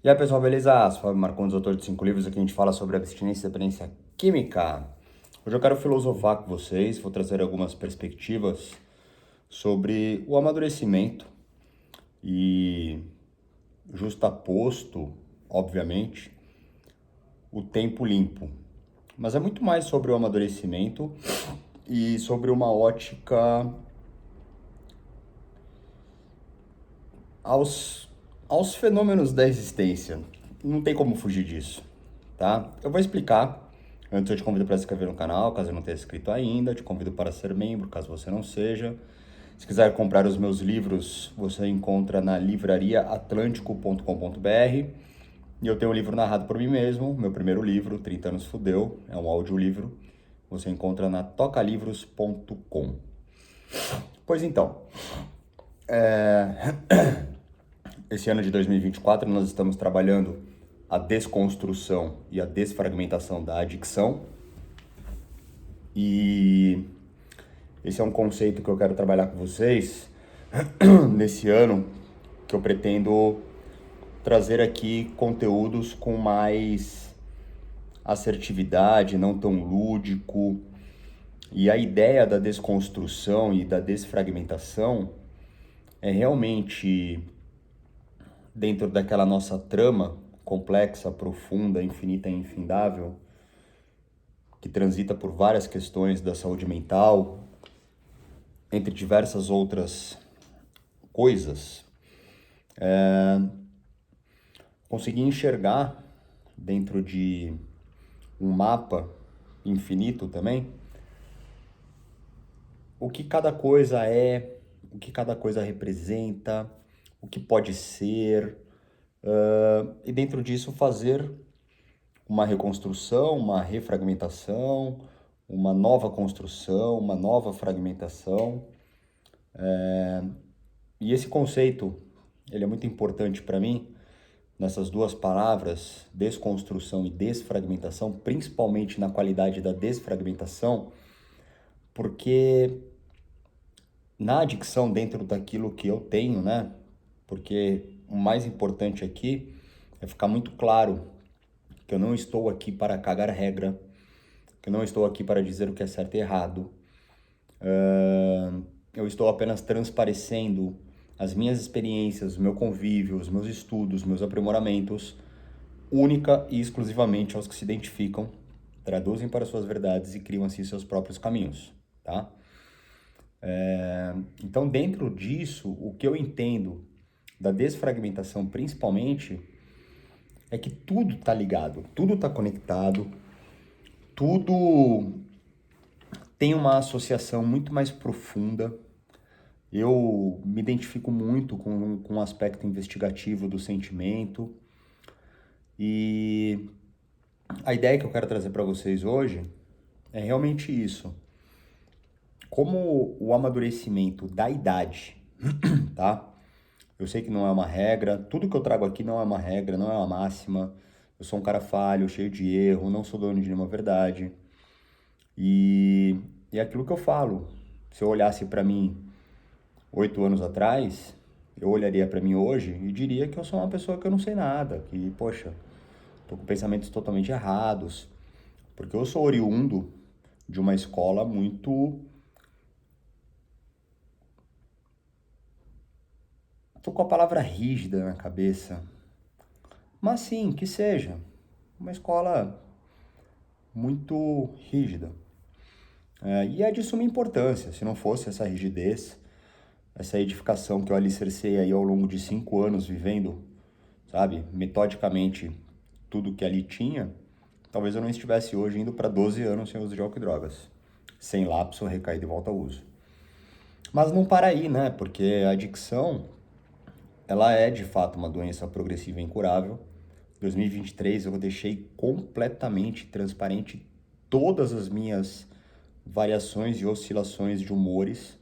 E aí, pessoal, beleza? Sou Fábio Marcondes, autor de 5 livros. Aqui a gente fala sobre abstinência e dependência química. Hoje eu quero filosofar com vocês, vou trazer algumas perspectivas sobre o amadurecimento e, justaposto, obviamente, o tempo limpo. Mas é muito mais sobre o amadurecimento e sobre uma ótica aos, aos fenômenos da existência. Não tem como fugir disso, tá? Eu vou explicar. Antes eu te convido para se inscrever no canal, caso não tenha inscrito ainda. Te convido para ser membro, caso você não seja. Se quiser comprar os meus livros, você encontra na livrariaatlântico.com.br. E eu tenho um livro narrado por mim mesmo, meu primeiro livro, 30 anos fudeu, é um audiolivro. Você encontra na tocalivros.com. Pois então, esse ano de 2024 nós estamos trabalhando a desconstrução e a desfragmentação da adicção. E esse é um conceito que eu quero trabalhar com vocês nesse ano, que eu pretendo trazer aqui conteúdos com mais assertividade, não tão lúdico. E a ideia da desconstrução e da desfragmentação é realmente dentro daquela nossa trama complexa, profunda, infinita e infindável, que transita por várias questões da saúde mental, entre diversas outras coisas, conseguir enxergar dentro de um mapa infinito também o que cada coisa é, o que cada coisa representa, o que pode ser, e dentro disso fazer uma reconstrução, uma refragmentação, uma nova construção, uma nova fragmentação. E esse conceito, ele é muito importante para mim, nessas duas palavras, desconstrução e desfragmentação, principalmente na qualidade da desfragmentação, porque na adicção, dentro daquilo que eu tenho, né? Porque o mais importante aqui é ficar muito claro que eu não estou aqui para cagar regra, que eu não estou aqui para dizer o que é certo e errado. Eu estou apenas transparecendo as minhas experiências, o meu convívio, os meus estudos, meus aprimoramentos, única e exclusivamente aos que se identificam, traduzem para suas verdades e criam assim seus próprios caminhos, tá? Então, dentro disso, o que eu entendo da desfragmentação, principalmente, é que tudo está ligado, tudo está conectado, tudo tem uma associação muito mais profunda. Eu me identifico muito com o aspecto investigativo do sentimento e a ideia que eu quero trazer para vocês hoje é realmente isso. Como o amadurecimento da idade, tá? Eu sei que não é uma regra, tudo que eu trago aqui não é uma regra, não é uma máxima. Eu sou um cara falho, cheio de erro, não sou dono de nenhuma verdade. E é aquilo que eu falo. Se eu olhasse para mim 8 anos atrás, eu olharia para mim hoje e diria que eu sou uma pessoa que eu não sei nada, que, poxa, tô com pensamentos totalmente errados, porque eu sou oriundo de uma escola muito... Tô com a palavra rígida na cabeça, mas sim, que seja uma escola muito rígida. E é de suma importância, se não fosse essa rigidez, essa edificação que eu alicercei aí ao longo de 5 anos vivendo, sabe, metodicamente tudo que ali tinha, talvez eu não estivesse hoje indo para 12 anos sem uso de álcool e drogas, sem lapso, recaída e volta ao uso. Mas não para aí, né? Porque a adicção, ela é de fato uma doença progressiva e incurável. Em 2023 eu deixei completamente transparente todas as minhas variações e oscilações de humores.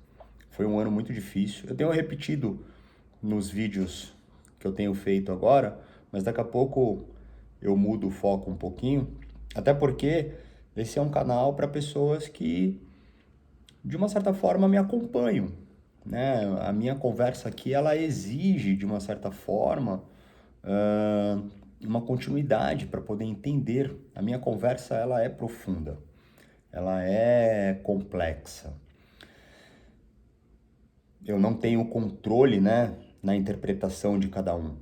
Foi um ano muito difícil. Eu tenho repetido nos vídeos que eu tenho feito agora, mas daqui a pouco eu mudo o foco um pouquinho, até porque esse é um canal para pessoas que, de uma certa forma, me acompanham, né? A minha conversa aqui, ela exige, de uma certa forma, uma continuidade para poder entender. A minha conversa, ela é profunda, ela é complexa. Eu não tenho controle, né, na interpretação de cada um,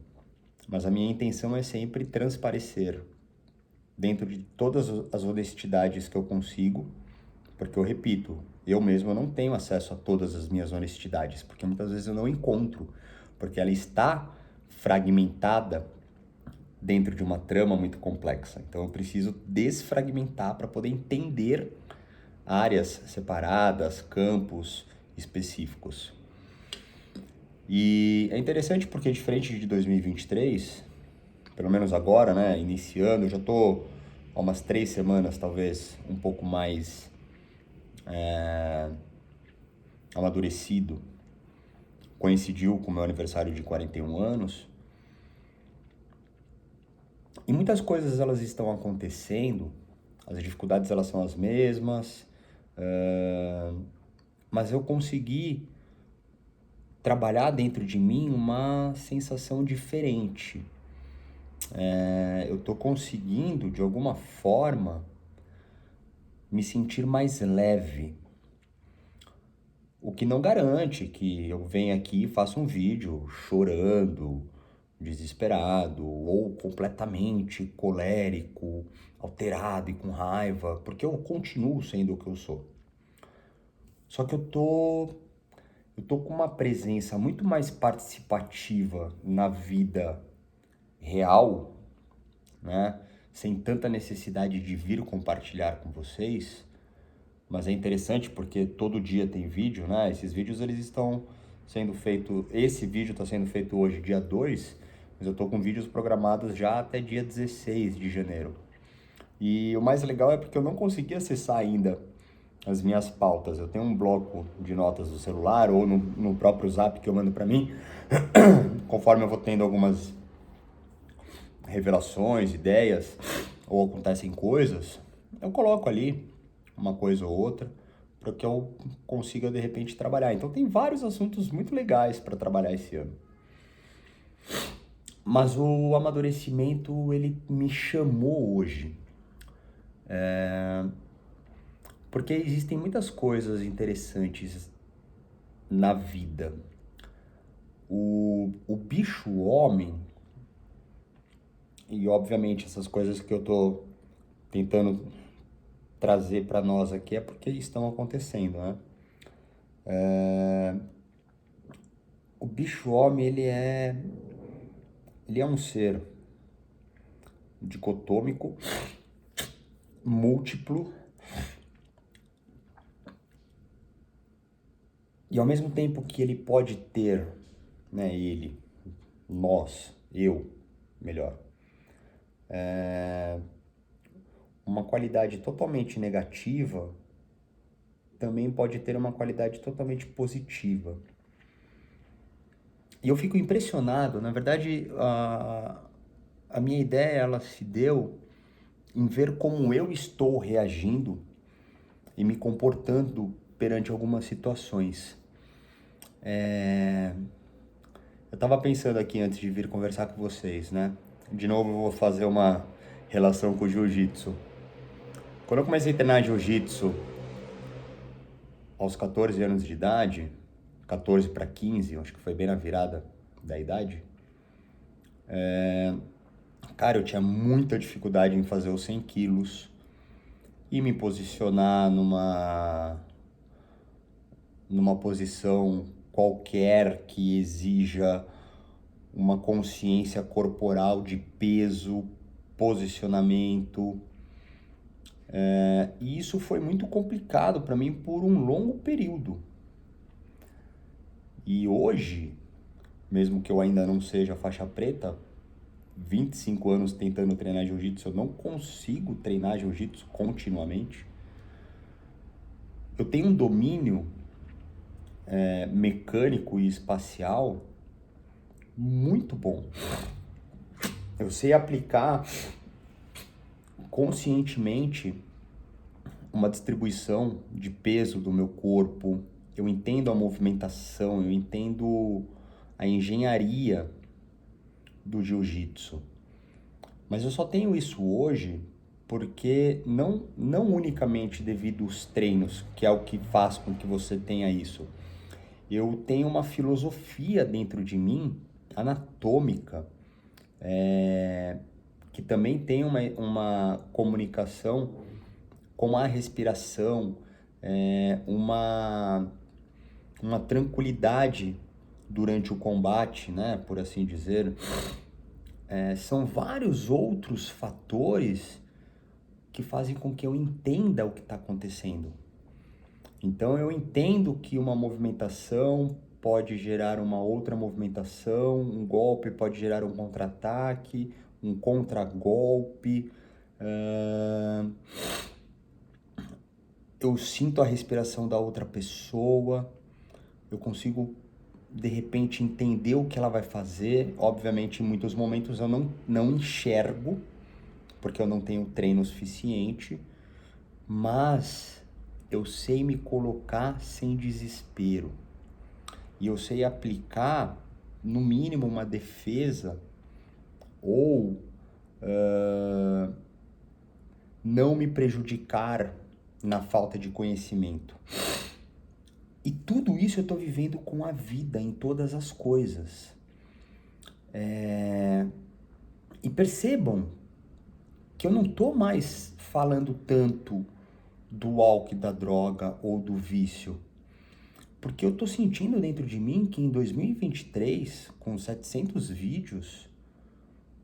mas a minha intenção é sempre transparecer dentro de todas as honestidades que eu consigo, porque eu repito, eu mesmo não tenho acesso a todas as minhas honestidades, porque muitas vezes eu não encontro, porque ela está fragmentada dentro de uma trama muito complexa. Então eu preciso desfragmentar para poder entender áreas separadas, campos específicos. E é interessante porque diferente de 2023, pelo menos agora, né, iniciando, eu já tô há umas 3 semanas, talvez, um pouco mais amadurecido. Coincidiu com o meu aniversário de 41 anos. E muitas coisas elas estão acontecendo, as dificuldades elas são as mesmas, mas eu consegui trabalhar dentro de mim uma sensação diferente. Eu estou conseguindo, de alguma forma, me sentir mais leve. O que não garante que eu venha aqui e faça um vídeo chorando, desesperado ou completamente colérico, alterado e com raiva, porque eu continuo sendo o que eu sou. Só que eu tô com uma presença muito mais participativa na vida real, né? Sem tanta necessidade de vir compartilhar com vocês. Mas é interessante porque todo dia tem vídeo, né? Esses vídeos eles estão sendo feitos. Esse vídeo está sendo feito hoje, dia 2, mas eu tô com vídeos programados já até dia 16 de janeiro. E o mais legal é porque eu não consegui acessar ainda as minhas pautas. Eu tenho um bloco de notas do celular ou no próprio Zap que eu mando para mim, conforme eu vou tendo algumas revelações, ideias ou acontecem coisas, eu coloco ali uma coisa ou outra para que eu consiga de repente trabalhar. Então tem vários assuntos muito legais para trabalhar esse ano. Mas o amadurecimento ele me chamou hoje. Porque existem muitas coisas interessantes na vida. O bicho homem, e obviamente essas coisas que eu tô tentando trazer para nós aqui é porque estão acontecendo, né? O bicho homem, ele é um ser dicotômico, múltiplo, e ao mesmo tempo que ele pode ter, né, nós, eu, melhor, uma qualidade totalmente negativa, também pode ter uma qualidade totalmente positiva. E eu fico impressionado, na verdade, a minha ideia, ela se deu em ver como eu estou reagindo e me comportando perante algumas situações. Eu estava pensando aqui antes de vir conversar com vocês, né? De novo eu vou fazer uma relação com o jiu-jitsu. Quando eu comecei a treinar jiu-jitsu aos 14 anos de idade, 14 para 15, acho que foi bem na virada da idade, cara, eu tinha muita dificuldade em fazer os 100 quilos e me posicionar numa posição qualquer que exija uma consciência corporal de peso, posicionamento. E isso foi muito complicado para mim por um longo período. E hoje, mesmo que eu ainda não seja faixa preta, 25 anos tentando treinar jiu-jitsu, eu não consigo treinar jiu-jitsu continuamente. Eu tenho um domínio mecânico e espacial muito bom. Eu sei aplicar conscientemente uma distribuição de peso do meu corpo, eu entendo a movimentação, eu entendo a engenharia do jiu-jitsu. Mas eu só tenho isso hoje porque não unicamente devido aos treinos, que é o que faz com que você tenha isso. Eu tenho uma filosofia dentro de mim, anatômica, que também tem uma comunicação com a respiração, uma tranquilidade durante o combate, né, por assim dizer. São vários outros fatores que fazem com que eu entenda o que está acontecendo. Então eu entendo que uma movimentação pode gerar uma outra movimentação, um golpe pode gerar um contra-ataque, um contra-golpe. Eu sinto a respiração da outra pessoa, eu consigo de repente entender o que ela vai fazer. Obviamente, em muitos momentos eu não enxergo, porque eu não tenho treino suficiente, mas eu sei me colocar sem desespero. E eu sei aplicar, no mínimo, uma defesa ou não me prejudicar na falta de conhecimento. E tudo isso eu estou vivendo com a vida em todas as coisas. E percebam que eu não estou mais falando tanto do álcool, da droga ou do vício. Porque eu estou sentindo dentro de mim que em 2023, com 700 vídeos,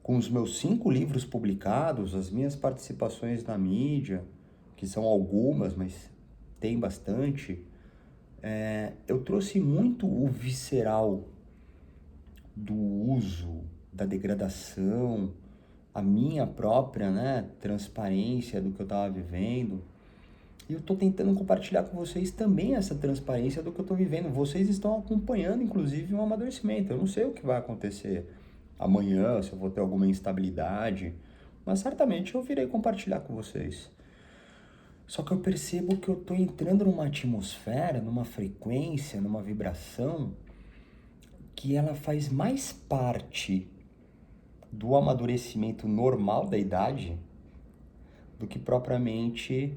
com os meus 5 livros publicados, as minhas participações na mídia, que são algumas, mas tem bastante, eu trouxe muito o visceral do uso, da degradação, a minha própria, né, transparência do que eu estava vivendo. E eu estou tentando compartilhar com vocês também essa transparência do que eu estou vivendo. Vocês estão acompanhando, inclusive, um amadurecimento. Eu não sei o que vai acontecer amanhã, se eu vou ter alguma instabilidade, mas certamente eu virei compartilhar com vocês. Só que eu percebo que eu estou entrando numa atmosfera, numa frequência, numa vibração, que ela faz mais parte do amadurecimento normal da idade do que propriamente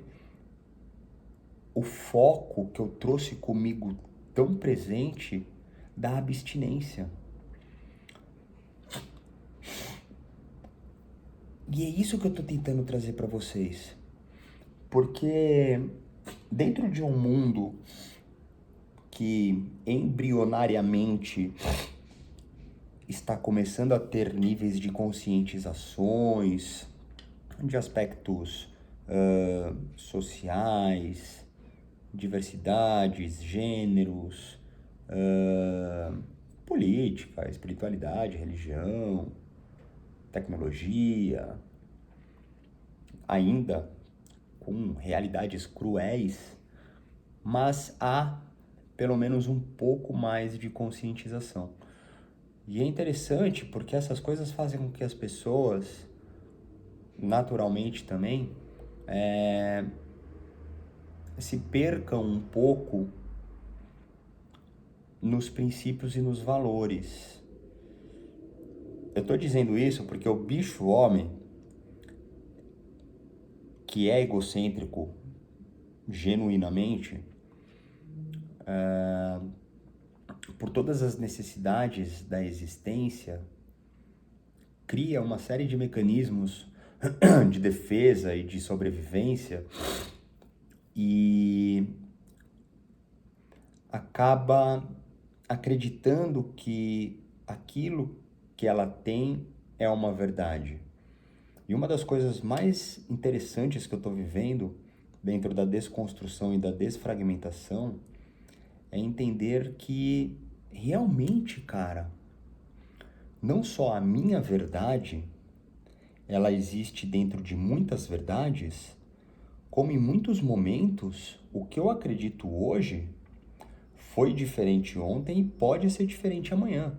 o foco que eu trouxe comigo tão presente da abstinência. E é isso que eu estou tentando trazer para vocês. Porque dentro de um mundo que embrionariamente está começando a ter níveis de conscientizações, de aspectos sociais, diversidades, gêneros, política, espiritualidade, religião, tecnologia, ainda com realidades cruéis, mas há pelo menos um pouco mais de conscientização. E é interessante porque essas coisas fazem com que as pessoas, naturalmente também, se percam um pouco nos princípios e nos valores. Eu estou dizendo isso porque o bicho-homem, que é egocêntrico genuinamente, por todas as necessidades da existência, cria uma série de mecanismos de defesa e de sobrevivência e acaba acreditando que aquilo que ela tem é uma verdade. E uma das coisas mais interessantes que eu estou vivendo dentro da desconstrução e da desfragmentação é entender que realmente, cara, não só a minha verdade, ela existe dentro de muitas verdades, como em muitos momentos, o que eu acredito hoje foi diferente ontem e pode ser diferente amanhã.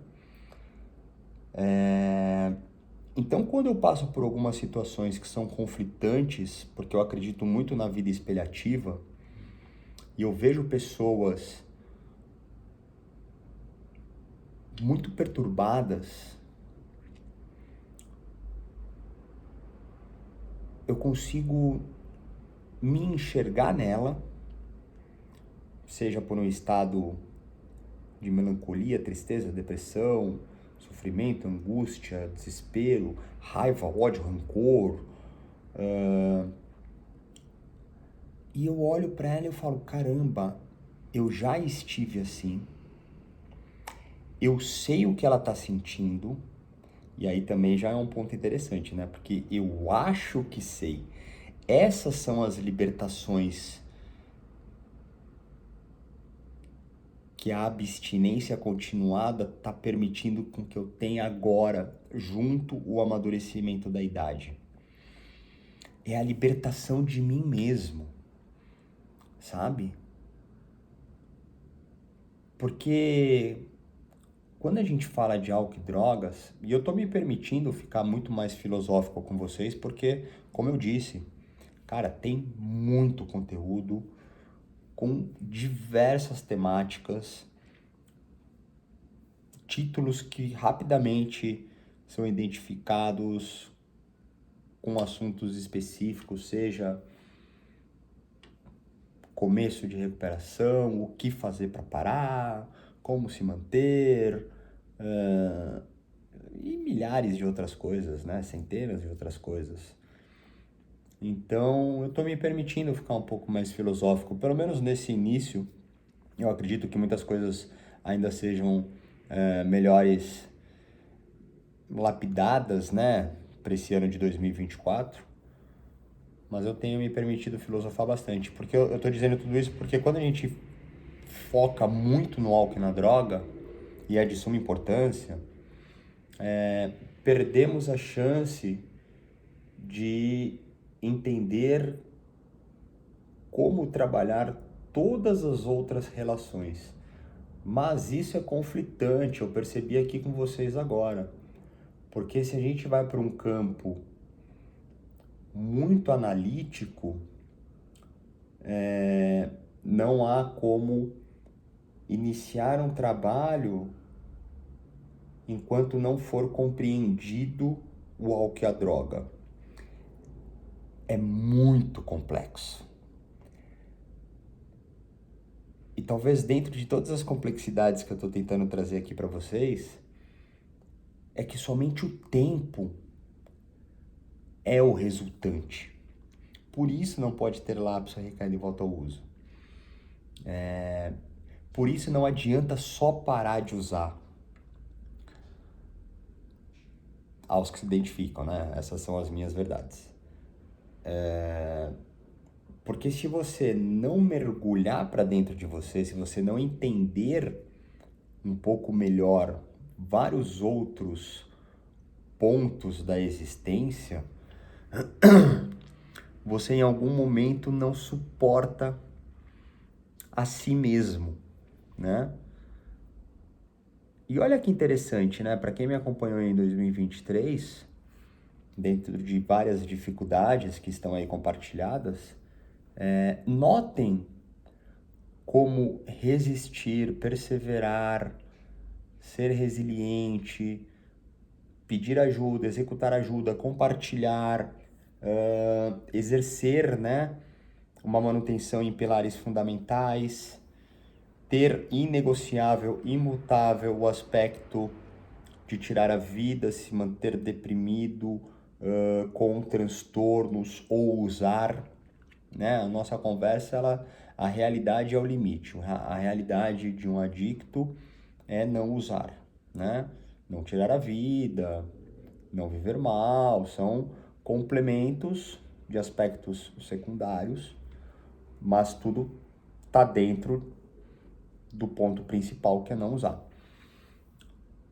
Então, quando eu passo por algumas situações que são conflitantes, porque eu acredito muito na vida espelhativa, e eu vejo pessoas muito perturbadas, eu consigo me enxergar nela, seja por um estado de melancolia, tristeza, depressão, sofrimento, angústia, desespero, raiva, ódio, rancor. E eu olho para ela e eu falo, caramba, eu já estive assim, eu sei o que ela tá sentindo, e aí também já é um ponto interessante, né? Porque eu acho que sei. Essas são as libertações que a abstinência continuada está permitindo com que eu tenha agora, junto o amadurecimento da idade. É a libertação de mim mesmo, sabe? Porque quando a gente fala de álcool e drogas, e eu tô me permitindo ficar muito mais filosófico com vocês, porque, como eu disse, cara, tem muito conteúdo com diversas temáticas, títulos que rapidamente são identificados com assuntos específicos, seja começo de recuperação, o que fazer para parar, como se manter, e milhares de outras coisas, né? Centenas de outras coisas. Então, eu estou me permitindo ficar um pouco mais filosófico, pelo menos nesse início. Eu acredito que muitas coisas ainda sejam melhores lapidadas, né, para esse ano de 2024, mas eu tenho me permitido filosofar bastante, porque eu tô dizendo tudo isso porque quando a gente foca muito no álcool e na droga, e é de suma importância, perdemos a chance de entender como trabalhar todas as outras relações. Mas isso é conflitante, eu percebi aqui com vocês agora. Porque se a gente vai para um campo muito analítico, não há como iniciar um trabalho enquanto não for compreendido o álcool e a droga. É muito complexo. E talvez dentro de todas as complexidades que eu estou tentando trazer aqui para vocês, é que somente o tempo é o resultante. Por isso não pode ter lapso, recaída e volta ao uso. Por isso não adianta só parar de usar. Aos que se identificam, né? Essas são as minhas verdades. Porque se você não mergulhar para dentro de você, se você não entender um pouco melhor vários outros pontos da existência, você em algum momento não suporta a si mesmo, né? E olha que interessante, né? Para quem me acompanhou em 2023, dentro de várias dificuldades que estão aí compartilhadas, notem como resistir, perseverar, ser resiliente, pedir ajuda, executar ajuda, compartilhar, exercer, né, uma manutenção em pilares fundamentais, ter inegociável, imutável o aspecto de tirar a vida, se manter deprimido, com transtornos ou usar, né? A nossa conversa, a realidade é o limite. A realidade de um adicto é não usar, né? Não tirar a vida, não viver mal, são complementos de aspectos secundários, mas tudo está dentro do ponto principal, que é não usar.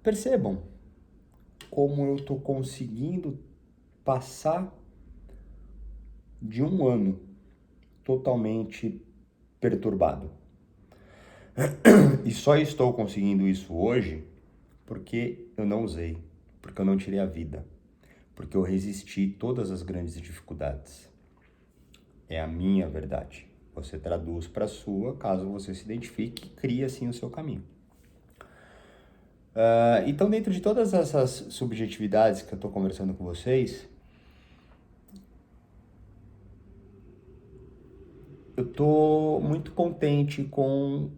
Percebam como eu estou conseguindo passar de um ano totalmente perturbado. E só estou conseguindo isso hoje porque eu não usei, porque eu não tirei a vida, porque eu resisti todas as grandes dificuldades. É a minha verdade. Você traduz para a sua, caso você se identifique, cria assim o seu caminho. Então, dentro de todas essas subjetividades que eu estou conversando com vocês, eu tô muito contente com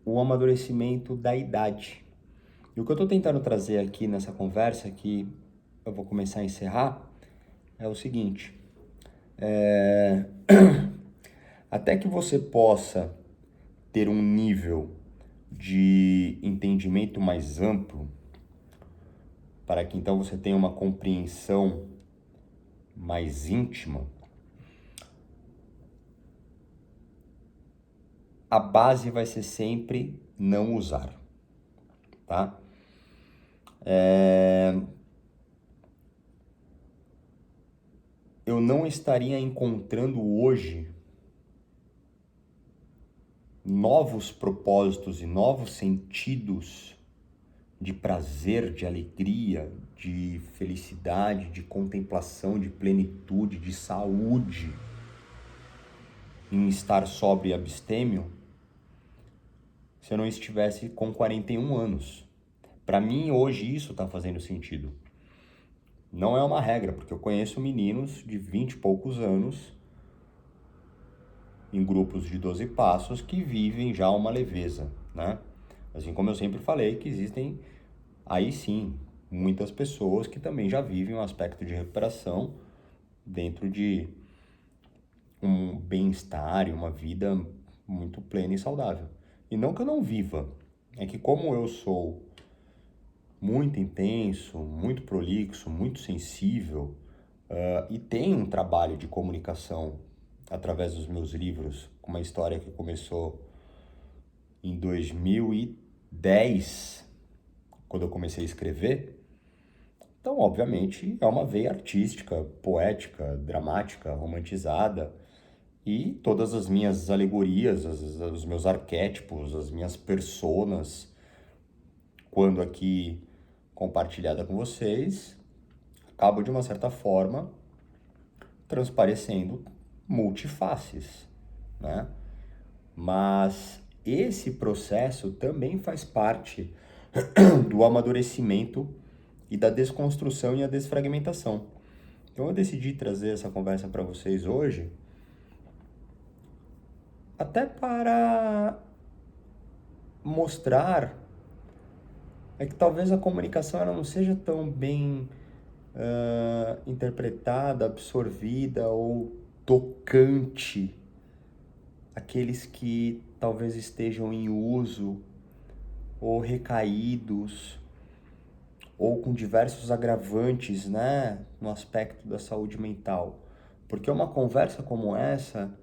o amadurecimento da idade. E o que eu tô tentando trazer aqui nessa conversa, que eu vou começar a encerrar, é o seguinte. Até que você possa ter um nível de entendimento mais amplo, para que então você tenha uma compreensão mais íntima, a base vai ser sempre não usar, tá? Eu não estaria encontrando hoje novos propósitos e novos sentidos de prazer, de alegria, de felicidade, de contemplação, de plenitude, de saúde em estar sóbrio e abstêmio se eu não estivesse com 41 anos. Para mim, hoje, isso está fazendo sentido. Não é uma regra, porque eu conheço meninos de 20 e poucos anos em grupos de 12 passos que vivem já uma leveza, né? Assim como eu sempre falei que existem, aí sim, muitas pessoas que também já vivem um aspecto de recuperação dentro de um bem-estar e uma vida muito plena e saudável. E não que eu não viva, é que como eu sou muito intenso, muito prolixo, muito sensível, e tenho um trabalho de comunicação através dos meus livros, com uma história que começou em 2010, quando eu comecei a escrever. Então, obviamente, é uma veia artística, poética, dramática, romantizada, e todas as minhas alegorias, os meus arquétipos, as minhas personas, quando aqui compartilhada com vocês, acabam de uma certa forma transparecendo multifaces, né? Mas esse processo também faz parte do amadurecimento e da desconstrução e a desfragmentação. Então eu decidi trazer essa conversa para vocês hoje, até para mostrar que talvez a comunicação ela não seja tão bem interpretada, absorvida ou tocante aqueles que talvez estejam em uso ou recaídos ou com diversos agravantes, né, no aspecto da saúde mental. Porque uma conversa como essa,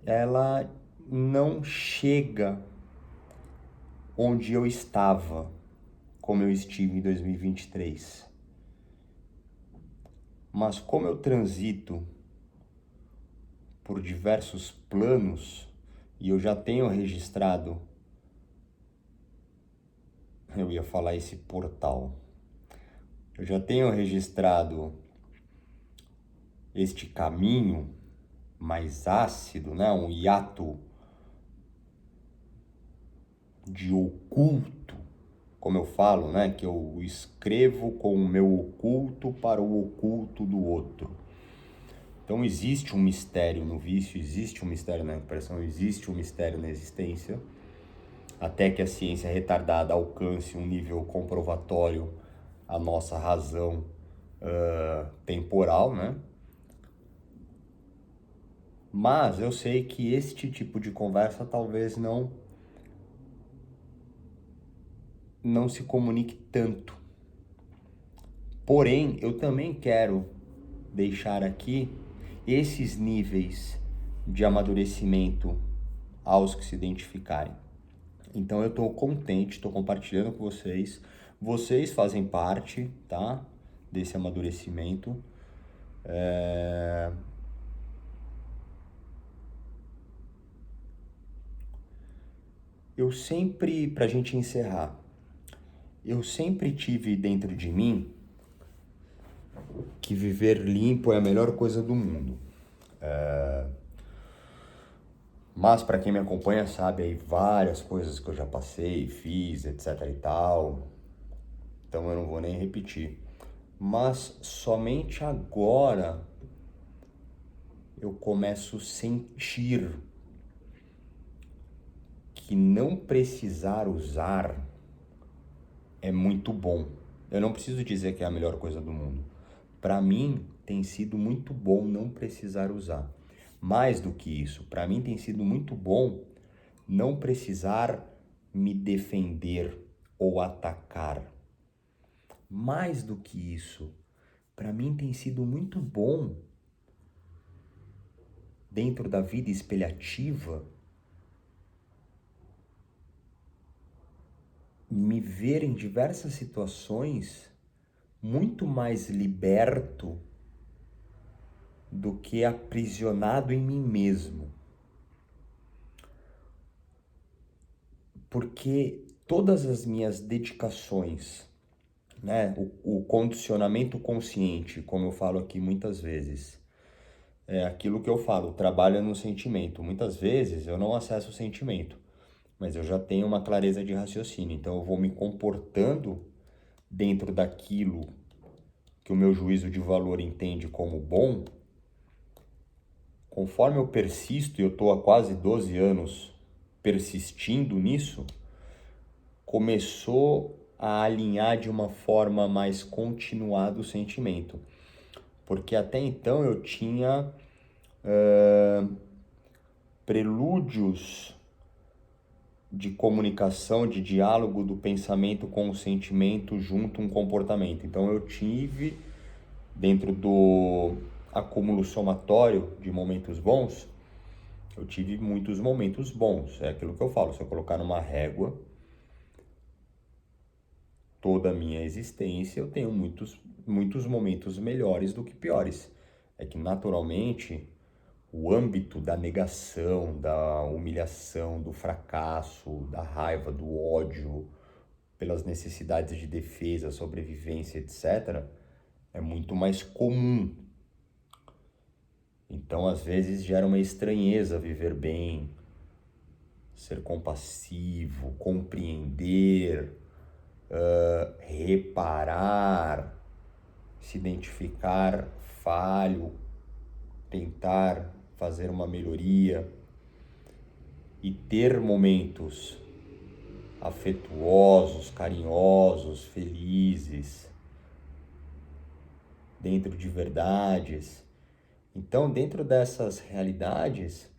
ela não chega onde eu estava, como eu estive em 2023. Mas como eu transito por diversos planos e eu já tenho registrado, eu ia falar esse portal, eu já tenho registrado este caminho mais ácido, né? Um hiato de oculto, como eu falo, né? Que eu escrevo com o meu oculto para o oculto do outro. Então existe um mistério no vício, existe um mistério na repressão, existe um mistério na existência, até que a ciência retardada alcance um nível comprovatório à nossa razão temporal, né? Mas eu sei que este tipo de conversa talvez não se comunique tanto. Porém, eu também quero deixar aqui esses níveis de amadurecimento aos que se identificarem. Então eu estou contente, estou compartilhando com vocês. Vocês fazem parte, tá, desse amadurecimento. Eu sempre, pra gente encerrar, eu sempre tive dentro de mim que viver limpo é a melhor coisa do mundo. Mas para quem me acompanha sabe aí várias coisas que eu já passei, fiz, etc e tal. Então eu não vou nem repetir. Mas somente agora eu começo a sentir que não precisar usar é muito bom. Eu não preciso dizer que é a melhor coisa do mundo. Para mim, tem sido muito bom não precisar usar. Mais do que isso, para mim tem sido muito bom não precisar me defender ou atacar. Mais do que isso, para mim tem sido muito bom, dentro da vida espelhativa, me ver em diversas situações muito mais liberto do que aprisionado em mim mesmo. Porque todas as minhas dedicações, né, o condicionamento consciente, como eu falo aqui muitas vezes, é aquilo que eu falo, trabalha no sentimento. Muitas vezes eu não acesso o sentimento, mas eu já tenho uma clareza de raciocínio, então eu vou me comportando dentro daquilo que o meu juízo de valor entende como bom. Conforme eu persisto, e eu estou há quase 12 anos persistindo nisso, começou a alinhar de uma forma mais continuada o sentimento. Porque até então eu tinha prelúdios de comunicação, de diálogo do pensamento com o sentimento junto um comportamento. Então eu tive, dentro do acúmulo somatório de momentos bons, eu tive muitos momentos bons. É aquilo que eu falo, se eu colocar numa régua toda a minha existência, eu tenho muitos momentos melhores do que piores. É que naturalmente o âmbito da negação, da humilhação, do fracasso, da raiva, do ódio, pelas necessidades de defesa, sobrevivência, etc., é muito mais comum. Então, às vezes, gera uma estranheza viver bem, ser compassivo, compreender, reparar, se identificar falho, tentar fazer uma melhoria e ter momentos afetuosos, carinhosos, felizes, dentro de verdades. Então, dentro dessas realidades,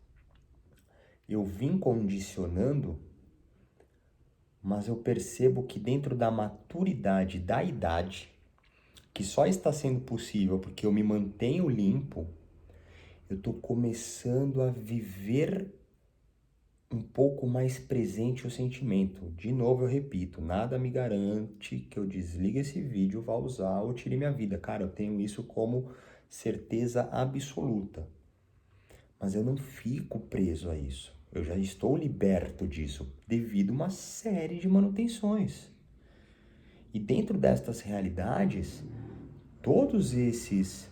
eu vim condicionando, mas eu percebo que dentro da maturidade da idade, que só está sendo possível porque eu me mantenho limpo, eu estou começando a viver um pouco mais presente o sentimento. De novo eu repito, nada me garante que eu desligue esse vídeo, vá usar ou tire minha vida. Cara, eu tenho isso como certeza absoluta. Mas eu não fico preso a isso. Eu já estou liberto disso devido a uma série de manutenções. E dentro destas realidades, todos esses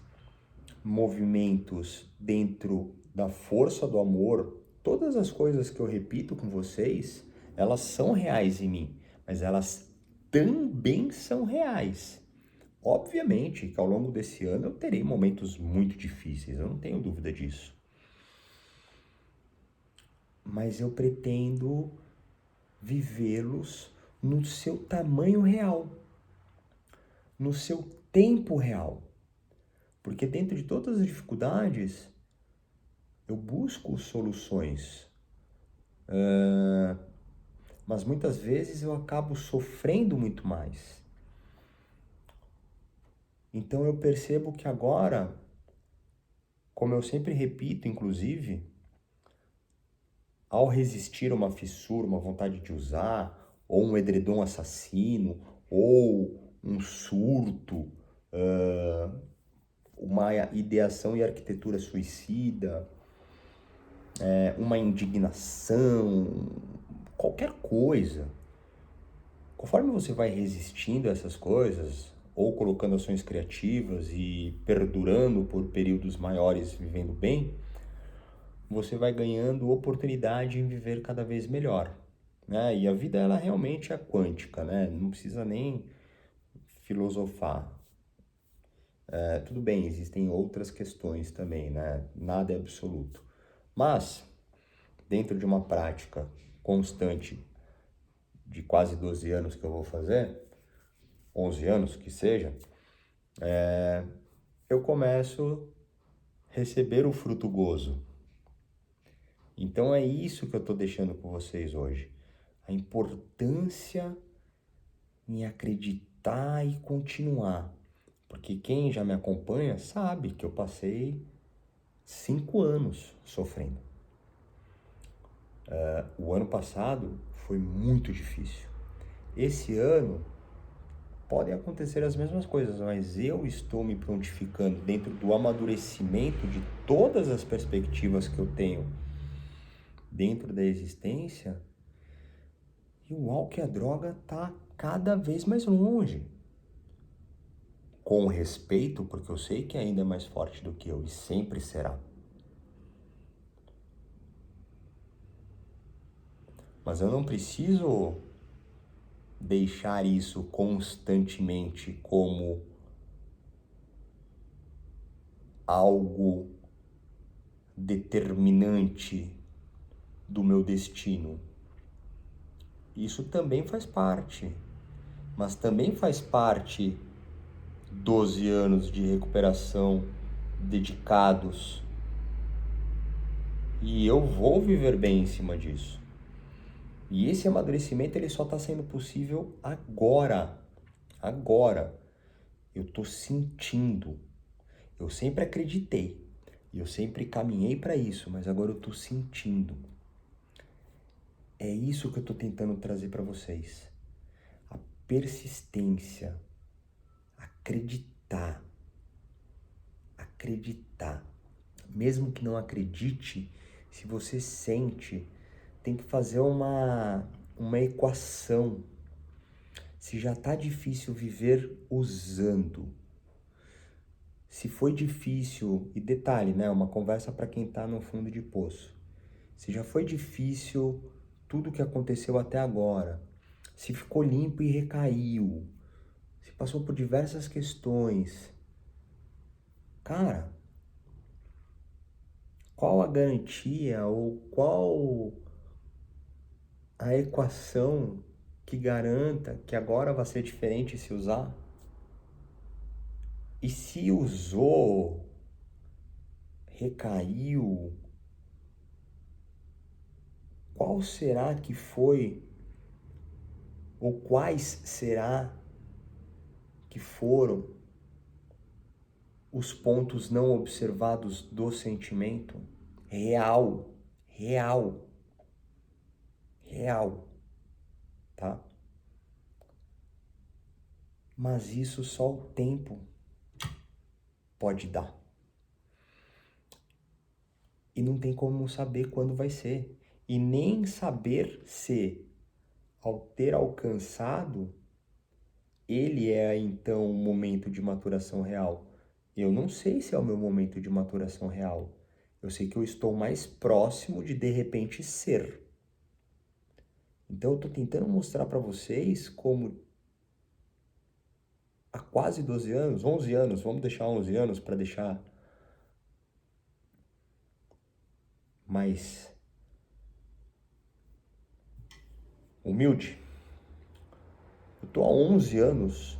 movimentos dentro da força do amor, todas as coisas que eu repito com vocês, elas são reais em mim, mas elas também são reais. Obviamente que ao longo desse ano eu terei momentos muito difíceis, eu não tenho dúvida disso. Mas eu pretendo vivê-los no seu tamanho real, no seu tempo real. Porque dentro de todas as dificuldades, eu busco soluções. Mas muitas vezes eu acabo sofrendo muito mais. Então eu percebo que agora, como eu sempre repito, inclusive, ao resistir a uma fissura, uma vontade de usar, ou um edredom assassino, ou um surto, uma ideação e arquitetura suicida, uma indignação, qualquer coisa. Conforme você vai resistindo a essas coisas, ou colocando ações criativas e perdurando por períodos maiores vivendo bem, você vai ganhando oportunidade em viver cada vez melhor, né? E a vida, ela realmente é quântica, né? Não precisa nem filosofar. Tudo bem, existem outras questões também, né? Nada é absoluto. Mas, dentro de uma prática constante de quase 12 anos que eu vou fazer, 11 anos que seja, eu começo a receber o fruto gozo. Então é isso que eu estou deixando com vocês hoje. A importância em acreditar e continuar. Porque quem já me acompanha sabe que eu passei 5 anos sofrendo. O ano passado foi muito difícil. Esse ano podem acontecer as mesmas coisas, mas eu estou me prontificando dentro do amadurecimento de todas as perspectivas que eu tenho dentro da existência. E uau, que a droga tá cada vez mais longe. Com respeito, porque eu sei que ainda é mais forte do que eu e sempre será. Mas eu não preciso deixar isso constantemente como algo determinante do meu destino. Isso também faz parte, mas também faz parte 12 anos de recuperação dedicados. E eu vou viver bem em cima disso. E esse amadurecimento ele só está sendo possível agora. Agora. Eu estou sentindo. Eu sempre acreditei. E eu sempre caminhei para isso, mas agora eu estou sentindo. É isso que eu estou tentando trazer para vocês. A persistência. Acreditar. Acreditar. Mesmo que não acredite, se você sente, tem que fazer uma equação. Se já está difícil viver usando, se foi difícil, e detalhe, né, uma conversa para quem está no fundo de poço. Se já foi difícil tudo que aconteceu até agora, se ficou limpo e recaiu, se passou por diversas questões, cara, qual a garantia ou qual a equação que garanta que agora vai ser diferente se usar? E se usou, recaiu, qual será que foi, ou quais será que foram os pontos não observados do sentimento? Real, real, real, tá? Mas isso só o tempo pode dar. E não tem como saber quando vai ser. E nem saber se, ao ter alcançado, ele é então o momento de maturação real. Eu não sei se é o meu momento de maturação real. Eu sei que eu estou mais próximo de repente ser. Então eu estou tentando mostrar para vocês como há quase 12 anos, 11 anos, vamos deixar 11 anos para deixar mais humilde. Eu estou há 11 anos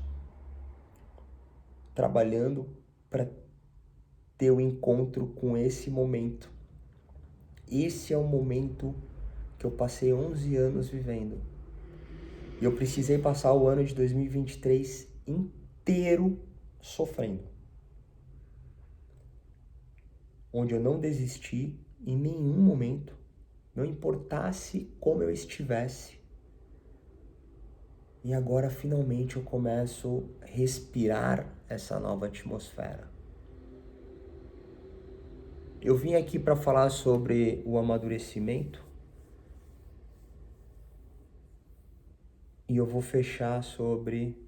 trabalhando para ter o encontro com esse momento. Esse é o momento que eu passei 11 anos vivendo. E eu precisei passar o ano de 2023 inteiro sofrendo. Onde eu não desisti em nenhum momento, não importasse como eu estivesse. E agora finalmente eu começo a respirar essa nova atmosfera. Eu vim aqui para falar sobre o amadurecimento e eu vou fechar sobre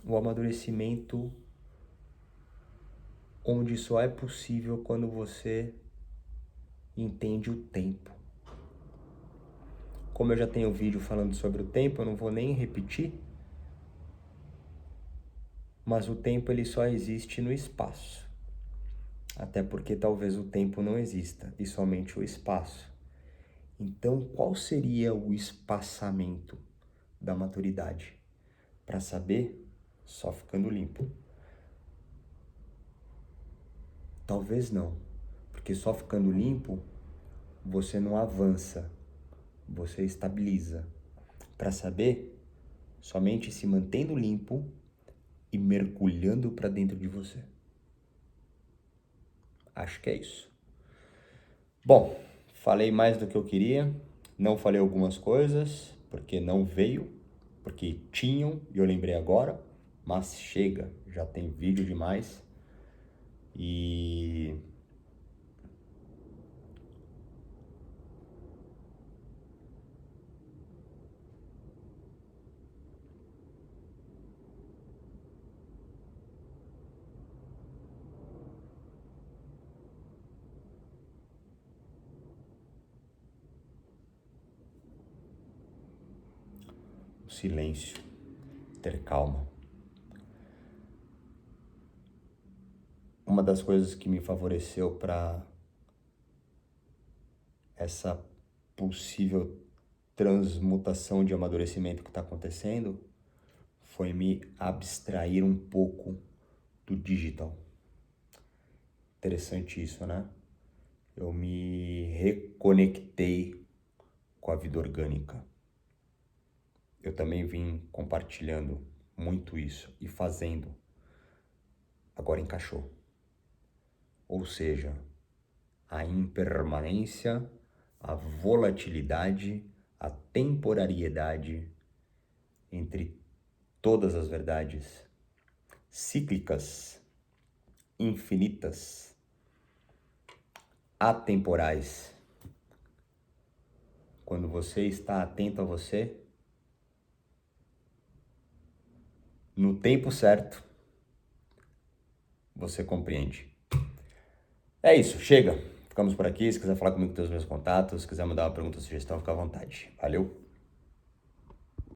o amadurecimento onde só é possível quando você entende o tempo. Como eu já tenho vídeo falando sobre o tempo, eu não vou nem repetir, mas o tempo ele só existe no espaço. Até porque talvez o tempo não exista, e somente o espaço. Então, qual seria o espaçamento da maturidade? Para saber, só ficando limpo. Talvez não, porque só ficando limpo, você não avança, você estabiliza. Para saber, somente se mantendo limpo e mergulhando para dentro de você. Acho que é isso. Bom, falei mais do que eu queria, não falei algumas coisas, porque não veio, porque tinham e eu lembrei agora, mas chega, já tem vídeo demais. E o silêncio, ter calma. Uma das coisas que me favoreceu para essa possível transmutação de amadurecimento que está acontecendo foi me abstrair um pouco do digital. Interessante isso, né? Eu me reconectei com a vida orgânica. Eu também vim compartilhando muito isso e fazendo. Agora encaixou. Ou seja, a impermanência, a volatilidade, a temporariedade entre todas as verdades cíclicas, infinitas, atemporais. Quando você está atento a você, no tempo certo, você compreende. É isso, chega. Ficamos por aqui. Se quiser falar comigo, tem os meus contatos. Se quiser mandar uma pergunta ou sugestão, fica à vontade. Valeu!